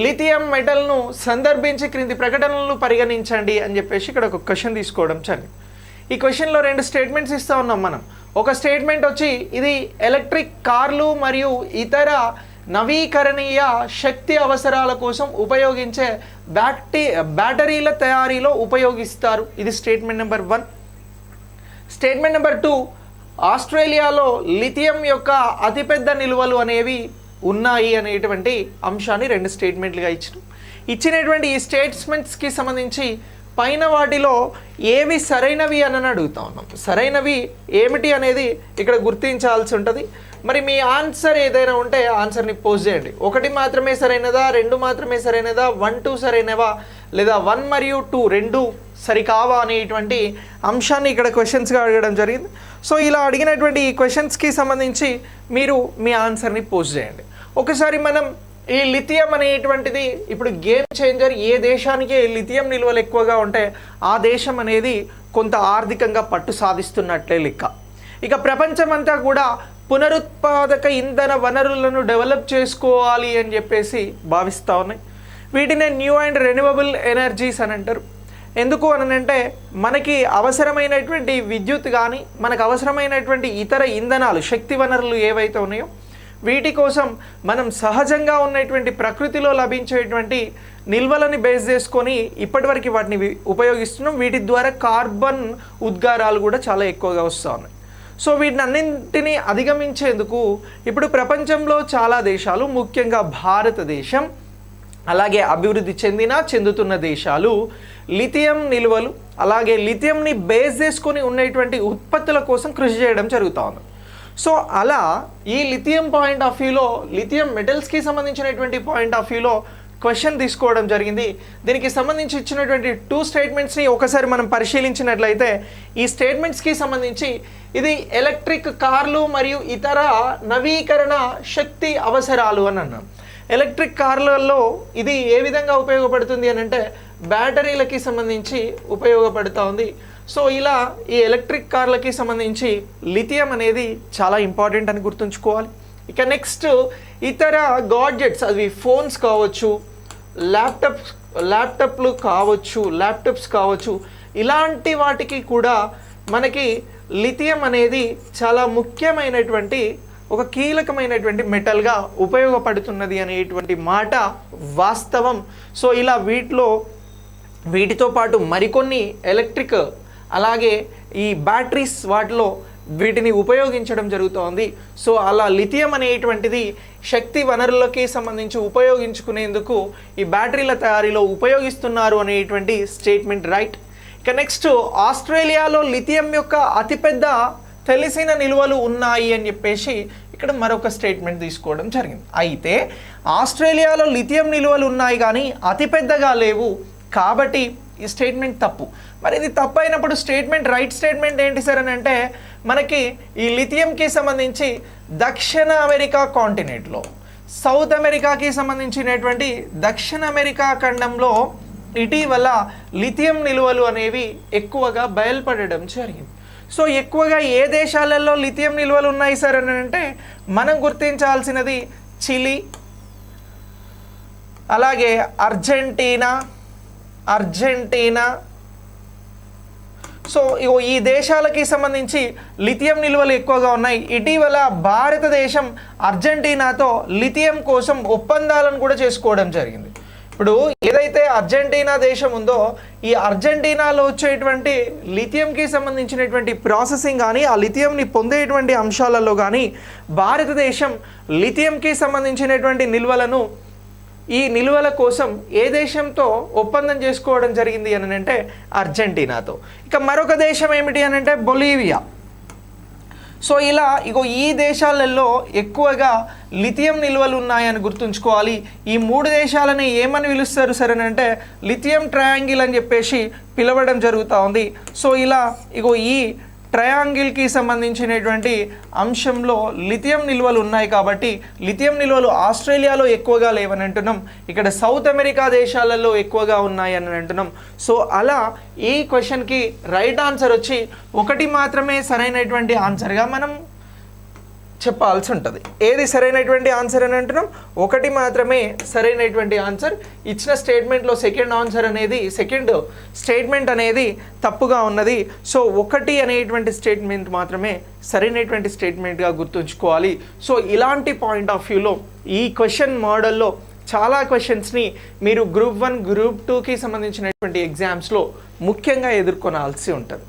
Lithium మెటల్ను సందర్భించి క్రింది ప్రకటనలను పరిగణించండి అని చెప్పేసి ఇక్కడ ఒక క్వశ్చన్ తీసుకోవడం జరిగింది. ఈ క్వశ్చన్లో రెండు స్టేట్మెంట్స్ ఇస్తూ ఉన్నాం మనం. ఒక స్టేట్మెంట్ వచ్చి ఇది ఎలక్ట్రిక్ కార్లు మరియు ఇతర నవీకరణీయ శక్తి అవసరాల కోసం ఉపయోగించే బ్యాటరీల తయారీలో ఉపయోగిస్తారు. ఇది స్టేట్మెంట్ నెంబర్ 1. స్టేట్మెంట్ నెంబర్ 2, ఆస్ట్రేలియాలో లిథియం యొక్క అతిపెద్ద నిల్వలు అనేవి ఉన్నాయి అనేటువంటి అంశాన్ని రెండు స్టేట్మెంట్లుగా ఇచ్చినటువంటి ఈ స్టేట్మెంట్స్కి సంబంధించి పైన వాటిలో ఏవి సరైనవి అని అడుగుతా ఉన్నాం. సరైనవి ఏమిటి అనేది ఇక్కడ గుర్తించాల్సి ఉంటుంది. మరి మీ ఆన్సర్ ఏదైనా ఉంటే ఆన్సర్ని పోస్ట్ చేయండి. 1 మాత్రమే సరైనదా, 2 మాత్రమే సరైనదా, 1, 2 సరైనవా, లేదా 1 మరియు 2 రెండు సరికావా అనేటువంటి అంశాన్ని ఇక్కడ క్వశ్చన్స్గా అడగడం జరిగింది. సో ఇలా అడిగినటువంటి ఈ క్వశ్చన్స్కి సంబంధించి మీరు మీ ఆన్సర్ని పోస్ట్ చేయండి. ఒకసారి మనం ఈ లిథియం అనేటువంటిది ఇప్పుడు గేమ్ చేంజర్. ఏ దేశానికి లిథియం నిల్వలు ఎక్కువగా ఉంటే ఆ దేశం అనేది కొంత ఆర్థికంగా పట్టు సాధిస్తున్నట్లే లెక్క. ఇక ప్రపంచమంతా కూడా పునరుత్పాదక ఇంధన వనరులను డెవలప్ చేసుకోవాలి అని చెప్పేసి భావిస్తూ ఉన్నాయి. వీటిని న్యూ అండ్ రెన్యూవబుల్ ఎనర్జీస్ అని అంటారు. ఎందుకు అని అంటే మనకి అవసరమైనటువంటి విద్యుత్ కానీ మనకు అవసరమైనటువంటి ఇతర ఇంధనాలు శక్తి వనరులు ఏవైతే ఉన్నాయో వీటి కోసం మనం సహజంగా ఉన్నటువంటి ప్రకృతిలో లభించేటువంటి నిల్వలని బేస్ చేసుకొని ఇప్పటివరకు వాటిని ఉపయోగిస్తున్నాం. వీటి ద్వారా కార్బన్ ఉద్గారాలు కూడా చాలా ఎక్కువగా వస్తూ ఉన్నాయి. సో వీటిని అన్నింటినీ అధిగమించేందుకు ఇప్పుడు ప్రపంచంలో చాలా దేశాలు, ముఖ్యంగా భారతదేశం అలాగే అభివృద్ధి చెందుతున్న దేశాలు లిథియం నిల్వలు అలాగే లిథియంని బేస్ చేసుకొని ఉన్నటువంటి ఉత్పత్తుల కోసం కృషి చేయడం జరుగుతూ ఉంది. సో అలా ఈ లిథియం పాయింట్ ఆఫ్ వ్యూలో, లిథియం మెటల్స్కి సంబంధించినటువంటి పాయింట్ ఆఫ్ వ్యూలో క్వశ్చన్ తీసుకోవడం జరిగింది. దీనికి సంబంధించి ఇచ్చినటువంటి 2 స్టేట్మెంట్స్ని ఒకసారి మనం పరిశీలించినట్లయితే ఈ స్టేట్మెంట్స్కి సంబంధించి ఇది ఎలక్ట్రిక్ కార్లు మరియు ఇతర నవీకరణ శక్తి అవసరాలు అని అన్నాం. ఎలక్ట్రిక్ కార్లలో ఇది ఏ విధంగా ఉపయోగపడుతుంది అని అంటే బ్యాటరీలకి సంబంధించి ఉపయోగపడుతూ ఉంది. సో ఇలా ఈ ఎలక్ట్రిక్ కార్లకి సంబంధించి లిథియం అనేది చాలా ఇంపార్టెంట్ అని గుర్తుంచుకోవాలి. ఇక నెక్స్ట్ ఇతర గాడ్జెట్స్, అవి ఫోన్స్ కావచ్చు, ల్యాప్టాప్స్ కావచ్చు, ఇలాంటి వాటికి కూడా మనకి లిథియం అనేది చాలా ముఖ్యమైనటువంటి ఒక కీలకమైనటువంటి మెటల్గా ఉపయోగపడుతున్నది అనేటువంటి మాట వాస్తవం. సో ఇలా వీటితో పాటు మరికొన్ని ఎలక్ట్రిక్ అలాగే ఈ బ్యాటరీస్ వాటిలో వీటిని ఉపయోగించడం జరుగుతోంది. సో అలా లిథియం అనేటువంటిది శక్తి వనరులకి సంబంధించి ఉపయోగించుకునేందుకు ఈ బ్యాటరీల తయారీలో ఉపయోగిస్తున్నారు అనేటువంటి స్టేట్మెంట్ రైట్. ఇక నెక్స్ట్ ఆస్ట్రేలియాలో లిథియం యొక్క అతిపెద్ద తెలిసిన నిల్వలు ఉన్నాయి అని చెప్పేసి ఇక్కడ మరొక స్టేట్మెంట్ తీసుకోవడం జరిగింది. అయితే ఆస్ట్రేలియాలో లిథియం నిల్వలు ఉన్నాయి కానీ అతిపెద్దగా లేవు కాబట్టి ఈ స్టేట్మెంట్ తప్పు. మరి ఇది తప్పు అయినప్పుడు రైట్ స్టేట్మెంట్ ఏంటి సార్ అని అంటే మనకి ఈ లిథియంకి సంబంధించి దక్షిణ అమెరికా కాంటినెంట్లో, సౌత్ అమెరికాకి సంబంధించినటువంటి దక్షిణ అమెరికా ఖండంలో ఇటీవల లిథియం నిల్వలు అనేవి ఎక్కువగా బయలుపడడం జరిగింది. సో ఎక్కువగా ఏ దేశాలలో లిథియం నిల్వలు ఉన్నాయి సార్ అని అంటే మనం గుర్తించాల్సినది చిలీ, అలాగే అర్జెంటీనా. సో ఈ దేశాలకి సంబంధించి లిథియం నిల్వలు ఎక్కువగా ఉన్నాయి. ఇటీవల భారతదేశం అర్జెంటీనాతో లిథియం కోసం ఒప్పందాలను కూడా చేసుకోవడం జరిగింది. ఇప్పుడు ఏదైతే అర్జెంటీనా దేశం ఉందో ఈ అర్జెంటీనాలో వచ్చేటువంటి లిథియంకి సంబంధించినటువంటి ప్రాసెసింగ్ కానీ ఆ లిథియంని పొందేటువంటి అంశాలలో కానీ భారతదేశం లిథియంకి సంబంధించినటువంటి ఈ నిల్వల కోసం ఏ దేశంతో ఒప్పందం చేసుకోవడం జరిగింది అని అంటే అర్జెంటీనాతో. ఇక మరొక దేశం ఏమిటి అని అంటే బొలీవియా. సో ఇలా ఈ దేశాలలో ఎక్కువగా లిథియం నిల్వలు ఉన్నాయని గుర్తుంచుకోవాలి. ఈ 3 దేశాలని ఏమని పిలుస్తారు సరే అంటే లిథియం ట్రయాంగిల్ అని చెప్పేసి పిలవడం జరుగుతూ ఉంది. సో ఇలా ఈ ట్రయాంగిల్కి సంబంధించినటువంటి అంశంలో లిథియం నిల్వలు ఉన్నాయి కాబట్టి లిథియం నిల్వలు ఆస్ట్రేలియాలో ఎక్కువగా లేవని అంటున్నాం. ఇక్కడ సౌత్ అమెరికా దేశాలలో ఎక్కువగా ఉన్నాయి అని అంటున్నాం. సో అలా ఈ క్వశ్చన్కి రైట్ ఆన్సర్ వచ్చి 1 మాత్రమే సరైనటువంటి ఆన్సర్గా మనం చెప్పాల్సి ఉంటుంది. ఏది సరైనటువంటి ఆన్సర్ అని అంటున్నాం, ఒకటి మాత్రమే సరైనటువంటి ఆన్సర్. ఇచ్చిన స్టేట్మెంట్లో సెకండ్ స్టేట్మెంట్ అనేది తప్పుగా ఉన్నది. సో ఒకటి అనేటువంటి స్టేట్మెంట్ మాత్రమే సరైనటువంటి స్టేట్మెంట్గా గుర్తుంచుకోవాలి. సో ఇలాంటి పాయింట్ ఆఫ్ వ్యూలో ఈ క్వశ్చన్ మోడల్లో చాలా క్వశ్చన్స్ని మీరు గ్రూప్ 1 గ్రూప్ 2కి సంబంధించినటువంటి ఎగ్జామ్స్లో ముఖ్యంగా ఎదుర్కొనాల్సి ఉంటుంది.